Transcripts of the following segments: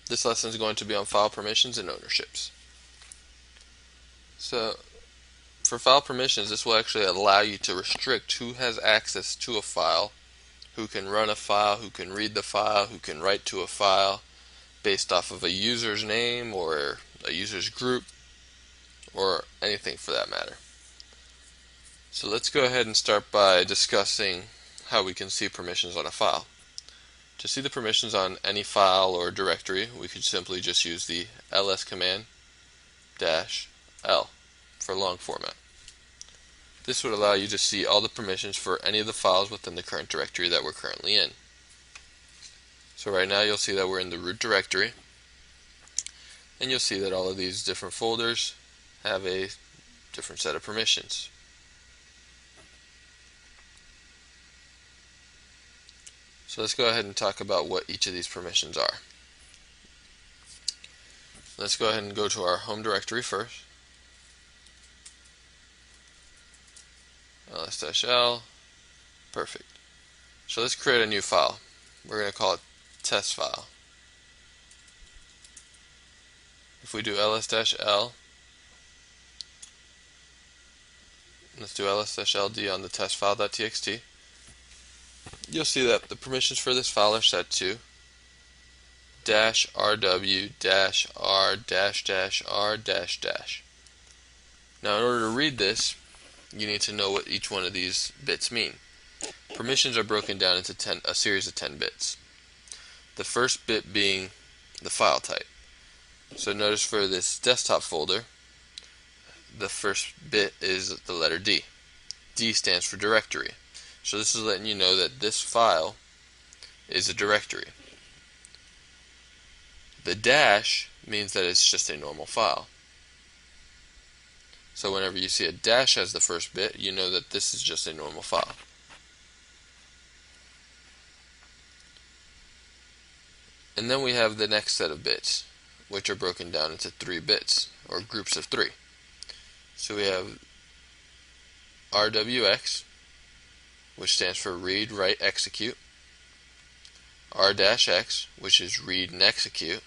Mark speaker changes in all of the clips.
Speaker 1: This lesson is going to be on file permissions and ownerships. So, for file permissions, this will actually allow you to restrict who has access to a file, who can run a file, who can read the file, who can write to a file, based off of a user's name or a user's group, or anything for that matter. So let's go ahead and start by discussing how we can see permissions on a file. To see the permissions on any file or directory, we could simply just use the ls command -l for long format. This would allow you to see all the permissions for any of the files within the current directory that we're currently in. So right now you'll see that we're in the root directory, and you'll see that all of these different folders have a different set of permissions. So let's go ahead and talk about what each of these permissions are. Let's go ahead and go to our home directory first. ls-l, perfect. So let's create a new file. We're going to call it test file. If we do ls-l, let's do ls-ld on the test file.txt, you'll see that the permissions for this file are set to -rw-r-r-r-. Now in order to read this, you need to know what each one of these bits mean. Permissions are broken down into a series of 10 bits. The first bit being the file type. So notice for this desktop folder, the first bit is the letter D. D stands for directory. So this is letting you know that this file is a directory. The dash means that it's just a normal file. So whenever you see a dash as the first bit, you know that this is just a normal file. And then we have the next set of bits, which are broken down into 3 bits, or groups of 3. So we have RWX, which stands for read, write, execute, R-X, which is read and execute,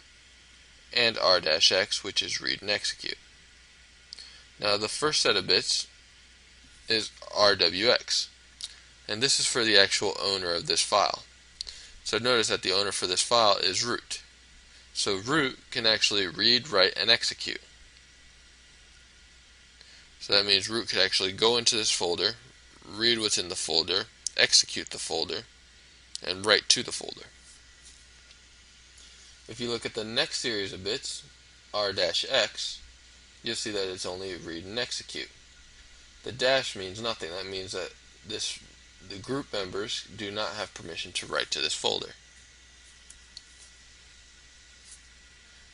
Speaker 1: and R-X, which is read and execute. Now the first set of bits is RWX, and this is for the actual owner of this file. So notice that the owner for this file is root. So root can actually read, write, and execute. So that means root could actually go into this folder, read what's in the folder, execute the folder, and write to the folder. If you look at the next series of bits, R-X, you'll see that it's only read and execute. The dash means nothing. That means that the group members do not have permission to write to this folder.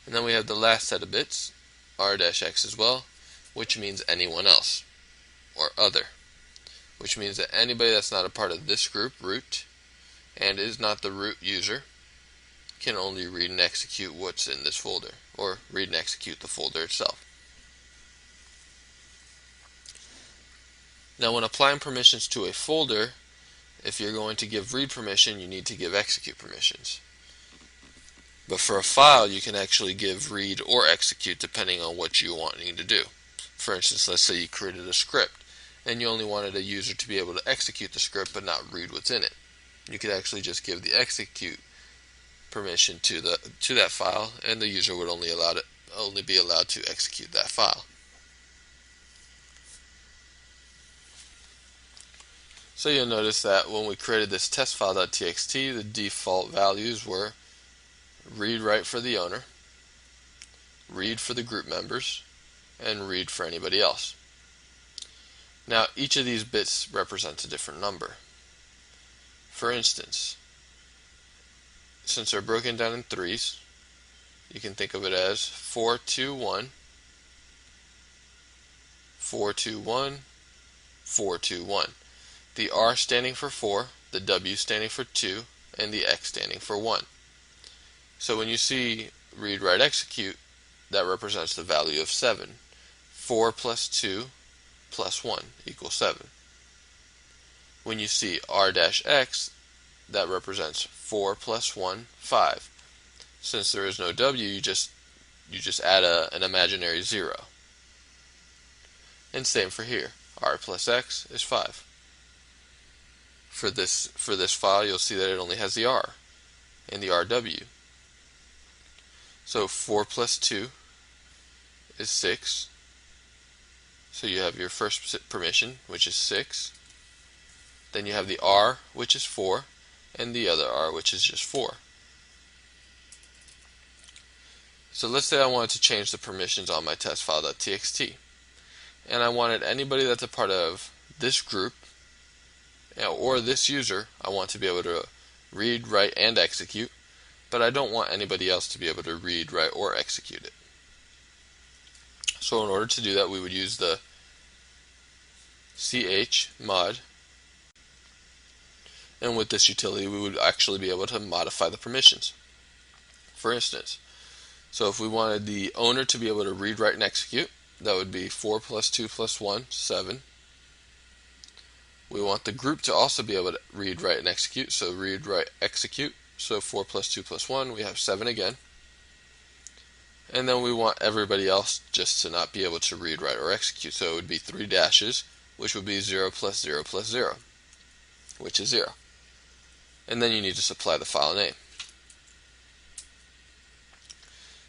Speaker 1: And then we have the last set of bits, R-X as well, which means anyone else, or other, which means that anybody that's not a part of this group, root, and is not the root user, can only read and execute what's in this folder, or read and execute the folder itself. Now when applying permissions to a folder, if you're going to give read permission, you need to give execute permissions. But for a file, you can actually give read or execute depending on what you want to do. For instance, let's say you created a script and you only wanted a user to be able to execute the script but not read what's in it. You could actually just give the execute permission to that file, and the user would only be allowed to execute that file. So you'll notice that when we created this test file.txt, the default values were read, write for the owner, read for the group members, and read for anybody else. Now each of these bits represents a different number. For instance, since they're broken down in 3s, you can think of it as 421, 421, 421. The R standing for 4, the W standing for 2, and the X standing for 1. So when you see read, write, execute, that represents the value of 7. 4 plus 2 plus 1 equals 7. When you see R-X, that represents 4 plus 1, 5. Since there is no W, you just add an imaginary 0. And same for here. R plus X is 5. For this file, you'll see that it only has the R and the RW. So 4 plus 2 is 6. So you have your first permission, which is 6. Then you have the R, which is 4, and the other R, which is just 4. So let's say I wanted to change the permissions on my test file.txt, and I wanted anybody that's a part of this group or this user, I want to be able to read, write, and execute, but I don't want anybody else to be able to read, write, or execute it. So in order to do that, we would use the chmod, and with this utility we would actually be able to modify the permissions. For instance, so if we wanted the owner to be able to read, write, and execute, that would be 4 plus 2 plus 1, 7. We want the group to also be able to read, write, and execute, so read, write, execute. So 4 plus 2 plus 1, we have 7 again. And then we want everybody else just to not be able to read, write, or execute, so it would be 3 dashes, which would be 0 plus 0 plus 0, which is 0. And then you need to supply the file name.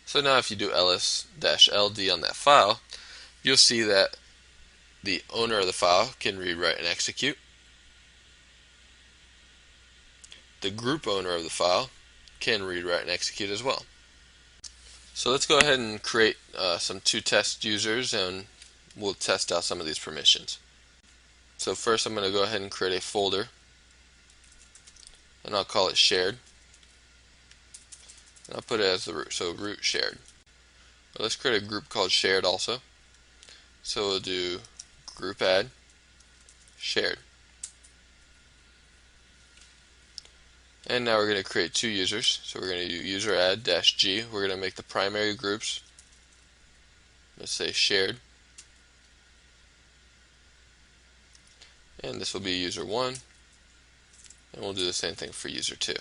Speaker 1: So now if you do ls-ld on that file, you'll see that the owner of the file can read, write, and execute. The group owner of the file can read, write, and execute as well. So let's go ahead and create some test users, and we'll test out some of these permissions. So first I'm going to go ahead and create a folder, and I'll call it shared. And I'll put it as the root, so root shared. But let's create a group called shared also. So we'll do group add shared. And now we're going to create 2 users. So we're going to do user add -g. We're going to make the primary groups, let's say shared. And this will be user 1. And we'll do the same thing for user 2.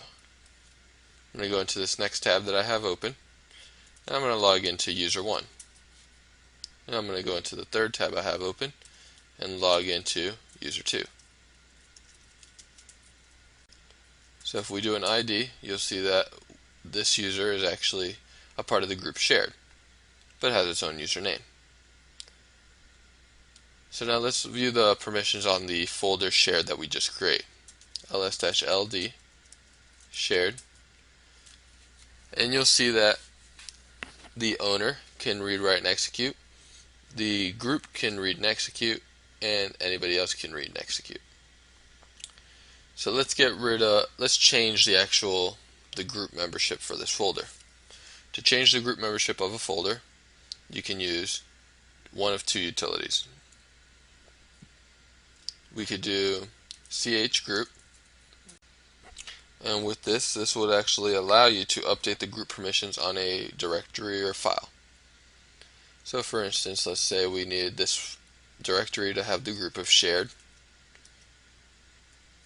Speaker 1: I'm going to go into this next tab that I have open, and I'm going to log into user 1. And I'm going to go into the third tab I have open and log into user 2. So if we do an ID, you'll see that this user is actually a part of the group shared, but has its own username. So now let's view the permissions on the folder shared that we just create. ls-ld shared, and you'll see that the owner can read, write, and execute, the group can read and execute, and anybody else can read and execute. So let's change the group membership for this folder. To change the group membership of a folder, you can use one of 2 utilities. We could do chgroup, and with this would actually allow you to update the group permissions on a directory or file. So for instance, let's say we needed this directory to have the group of shared,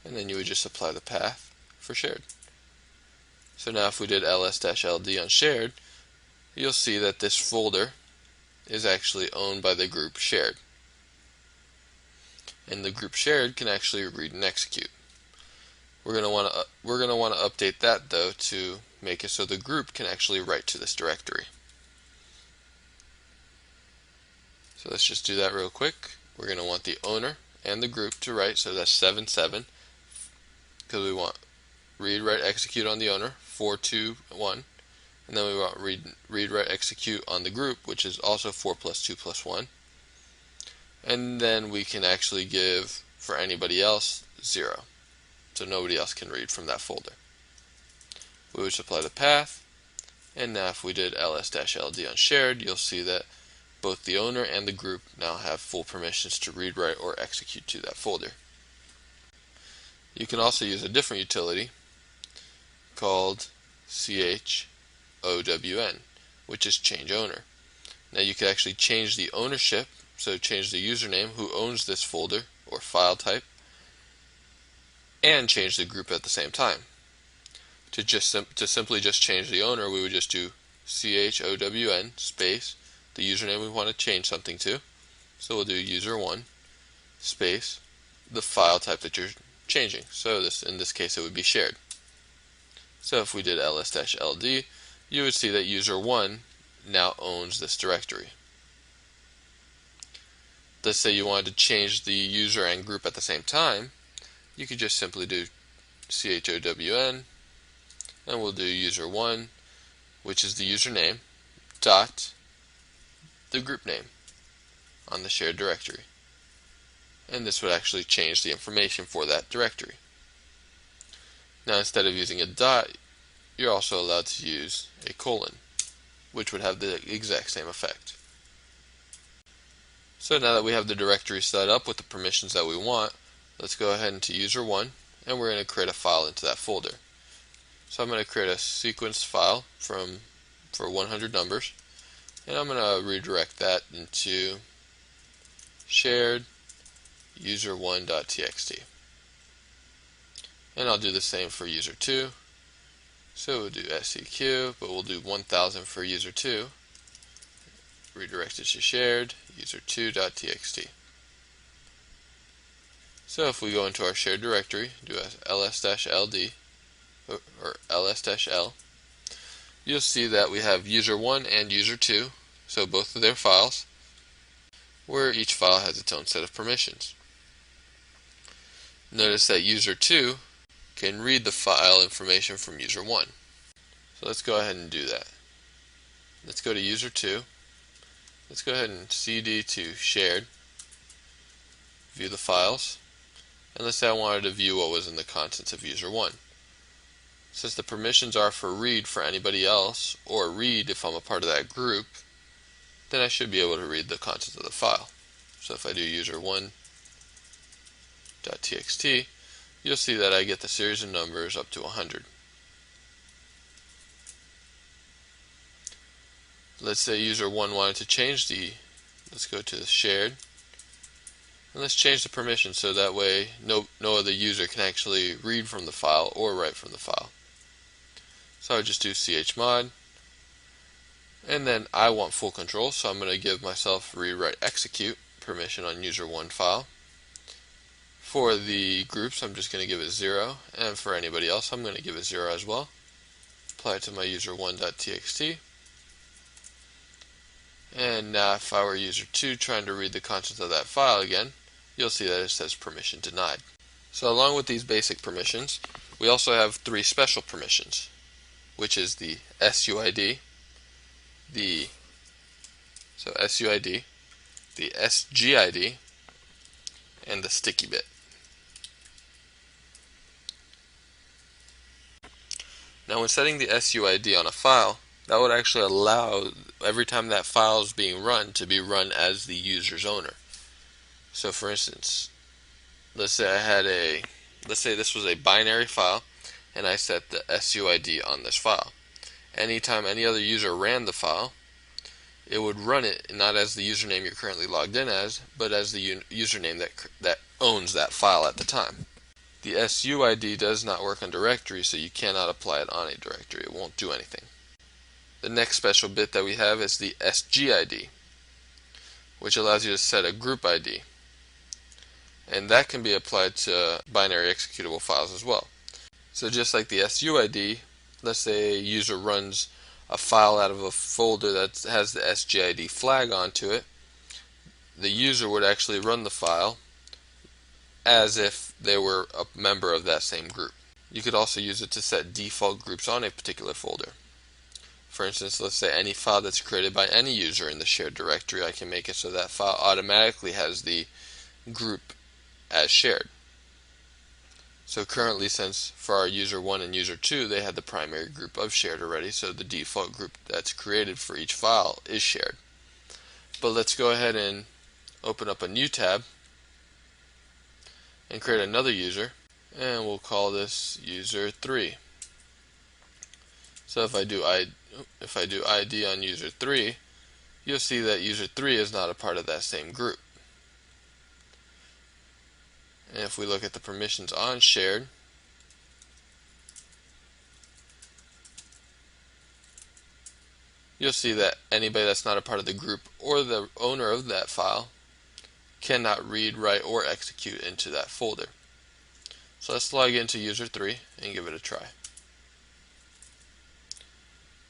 Speaker 1: and then you would just apply the path for shared. So now if we did ls-ld on shared, you'll see that this folder is actually owned by the group shared. And the group shared can actually read and execute. We're going to want to update that though to make it so the group can actually write to this directory. So let's just do that real quick. We're going to want the owner and the group to write, so that's 7, 7, because we want read, write, execute on the owner, 4, 2, 1, and then we want read, write, execute on the group, which is also 4 plus 2 plus 1, and then we can actually give for anybody else 0, so nobody else can read from that folder. We would supply the path, and now if we did ls-ld on shared, you'll see that both the owner and the group now have full permissions to read, write, or execute to that folder. You can also use a different utility called chown, which is change owner. Now you can actually change the ownership, so change the username, who owns this folder or file type, and change the group at the same time. To simply just change the owner, we would just do chown space the username we want to change something to. So we'll do user1 space the file type that you're changing. So in this case it would be shared. So if we did ls-ld, you would see that user1 now owns this directory. Let's say you wanted to change the user and group at the same time, you could just simply do chown, and we'll do user1, which is the username, dot the group name on the shared directory. And this would actually change the information for that directory. Now instead of using a dot, you're also allowed to use a colon, which would have the exact same effect. So now that we have the directory set up with the permissions that we want, let's go ahead into user1, and we're going to create a file into that folder. So I'm going to create a sequence file for 100 numbers, and I'm going to redirect that into shared user1.txt. And I'll do the same for user2. So we'll do seq, but we'll do 1000 for user2. Redirect it to shared user2.txt. So if we go into our shared directory, do ls-ld or ls-l, you'll see that we have user1 and user2, so both of their files, where each file has its own set of permissions. Notice that user2 can read the file information from user1. So let's go ahead and do that. Let's go to user2. Let's go ahead and cd to shared, view the files, and let's say I wanted to view what was in the contents of user1. Since the permissions are for read for anybody else, or read if I'm a part of that group, then I should be able to read the contents of the file. So if I do user1.txt, you'll see that I get the series of numbers up to 100. Let's say user1 wanted to change let's go to the shared, and let's change the permission so that way no other user can actually read from the file or write from the file. So I would just do chmod, and then I want full control, so I'm going to give myself read write execute permission on user1 file. For the groups, I'm just going to give it 0, and for anybody else, I'm going to give it 0 as well. Apply it to my user1.txt. And now if I were user2 trying to read the contents of that file again, you'll see that it says permission denied. So along with these basic permissions, we also have 3 special permissions, which is the SUID, the SGID, and the sticky bit. Now when setting the SUID on a file, that would actually allow every time that file is being run to be run as the user's owner. So for instance, let's say this was a binary file and I set the SUID on this file. Anytime any other user ran the file, it would run it not as the username you're currently logged in as, but as the username that owns that file at the time. The SUID does not work on directories, so you cannot apply it on a directory. It won't do anything. The next special bit that we have is the SGID, which allows you to set a group ID. And that can be applied to binary executable files as well. So just like the SUID, let's say a user runs a file out of a folder that has the SGID flag onto it, the user would actually run the file as if they were a member of that same group. You could also use it to set default groups on a particular folder. For instance, let's say any file that's created by any user in the shared directory, I can make it so that file automatically has the group as shared. So currently, since for our user 1 and user 2, they had the primary group of shared already, so the default group that's created for each file is shared. But let's go ahead and open up a new tab and create another user, and we'll call this user 3. So if I do ID on user 3, you'll see that user 3 is not a part of that same group. And if we look at the permissions on shared, you'll see that anybody that's not a part of the group or the owner of that file cannot read, write, or execute into that folder. So let's log into user 3 and give it a try.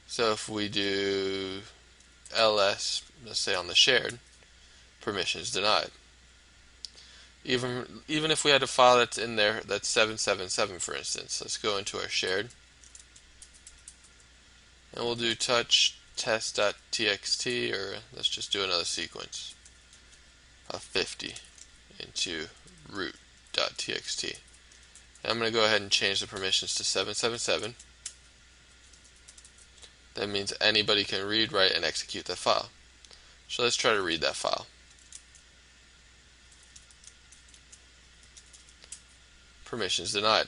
Speaker 1: So if we do ls, let's say on the shared, permissions denied. Even if we had a file that's in there that's 777, for instance, let's go into our shared and we'll do touch test.txt, or let's just do another sequence of 50 into root.txt. And I'm going to go ahead and change the permissions to 777. That means anybody can read, write, and execute that file. So let's try to read that file. Permissions denied.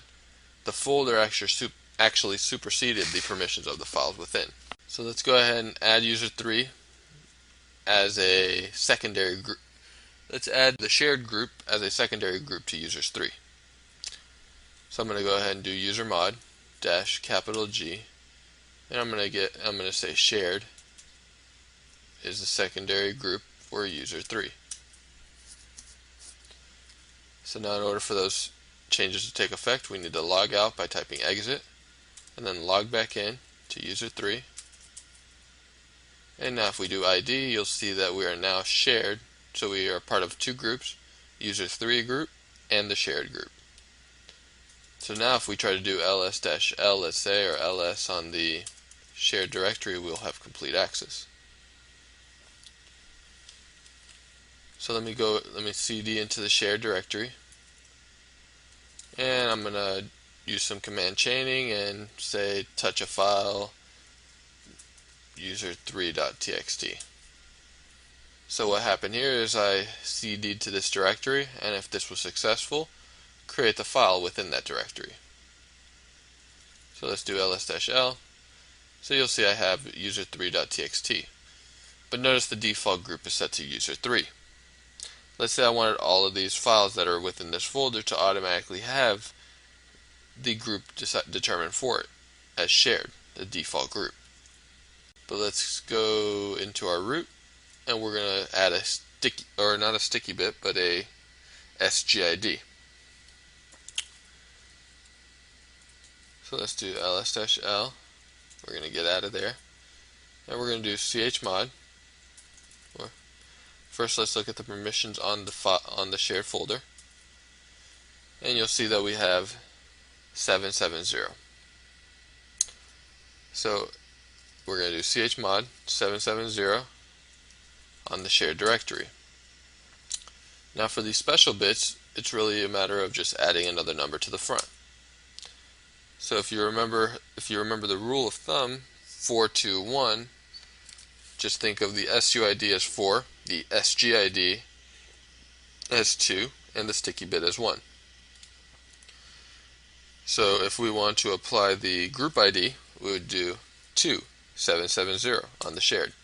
Speaker 1: The folder actually superseded the permissions of the files within. So let's go ahead and add user 3 as a secondary group. Let's add the shared group as a secondary group to users 3. So I'm going to go ahead and do user mod dash capital G, and I'm going to say shared is the secondary group for user 3. So now in order for those changes to take effect, we need to log out by typing exit and then log back in to user 3. And now if we do ID, you'll see that we are now shared, so we are part of two groups, user 3 group and the shared group. So now if we try to do ls-l, let's say, or ls on the shared directory, we'll have complete access. So let me cd into the shared directory, and I'm going to use some command chaining and say touch a file user3.txt. So what happened here is I cd'd to this directory, and if this was successful, create the file within that directory. So let's do ls-l. So you'll see I have user3.txt. But notice the default group is set to user3. Let's say I wanted all of these files that are within this folder to automatically have the group determined for it as shared, the default group. But let's go into our root, and we're going to add a sticky, or not a sticky bit, but a SGID. So let's do ls-l. We're going to get out of there, and we're going to do chmod. First, let's look at the permissions on the shared folder, and you'll see that we have 770. So we're going to do chmod 770 on the shared directory. Now for these special bits, it's really a matter of just adding another number to the front. So if you remember the rule of thumb 421, just think of the SUID as 4, the SGID as 2, and the sticky bit as 1. So if we want to apply the group ID, we would do 2770 on the shared.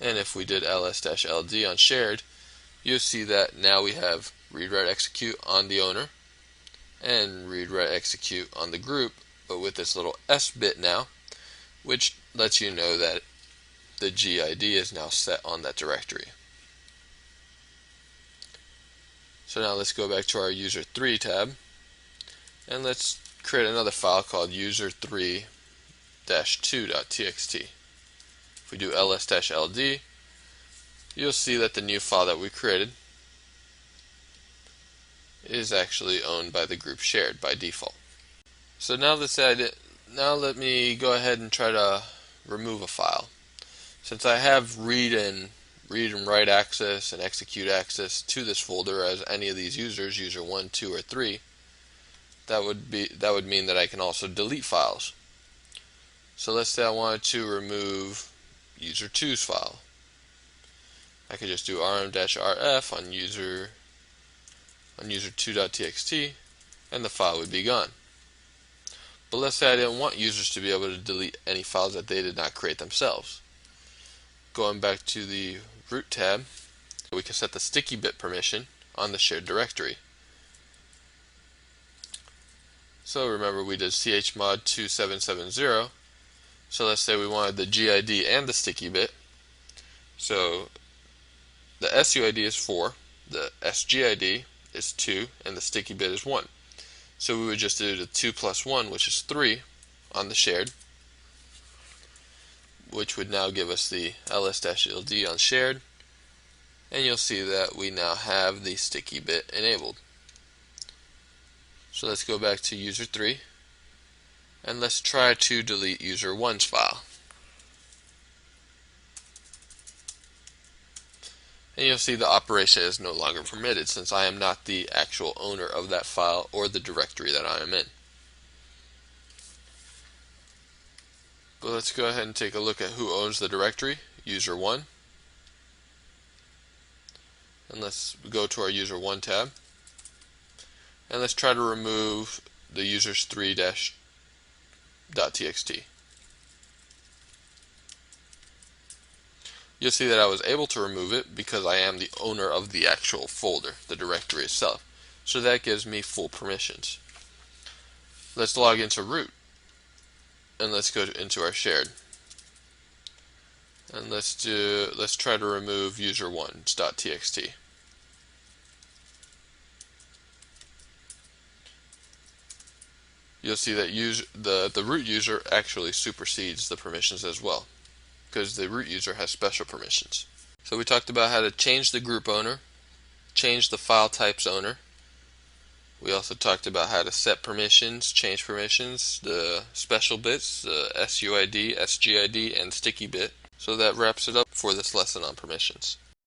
Speaker 1: And if we did ls-ld on shared, you'll see that now we have read, write, execute on the owner and read, write, execute on the group, but with this little S bit now, which lets you know that the GID is now set on that directory. So now let's go back to our user 3 tab, and let's create another file called user3-2.txt. If we do ls-ld, you'll see that the new file that we created is actually owned by the group shared by default. So now let me go ahead and try to remove a file. Since I have read and write access and execute access to this folder as any of these users, user 1, 2, or 3, that would mean that I can also delete files. So let's say I wanted to remove user 2's file. I could just do rm-rf on user2.txt, and the file would be gone. But let's say I didn't want users to be able to delete any files that they did not create themselves. Going back to the root tab, we can set the sticky bit permission on the shared directory. So remember, we did chmod 2770, So let's say we wanted the GID and the sticky bit. So the SUID is 4, the SGID is 2, and the sticky bit is 1. So we would just do the 2 plus 1, which is 3, on the shared, which would now give us the ls-ld on shared, and you'll see that we now have the sticky bit enabled. So let's go back to user 3, and let's try to delete user 1's file. And you'll see the operation is no longer permitted since I am not the actual owner of that file or the directory that I am in. But let's go ahead and take a look at who owns the directory, user 1. And let's go to our user 1 tab. And let's try to remove the users3-.txt. You'll see that I was able to remove it because I am the owner of the actual folder, the directory itself. So that gives me full permissions. Let's log into root. And let's go into our shared. And let's try to remove user1.txt. You'll see that the root user actually supersedes the permissions as well, because the root user has special permissions. So we talked about how to change the group owner, change the file types owner. We also talked about how to set permissions, change permissions, the special bits, the SUID, SGID, and sticky bit. So that wraps it up for this lesson on permissions.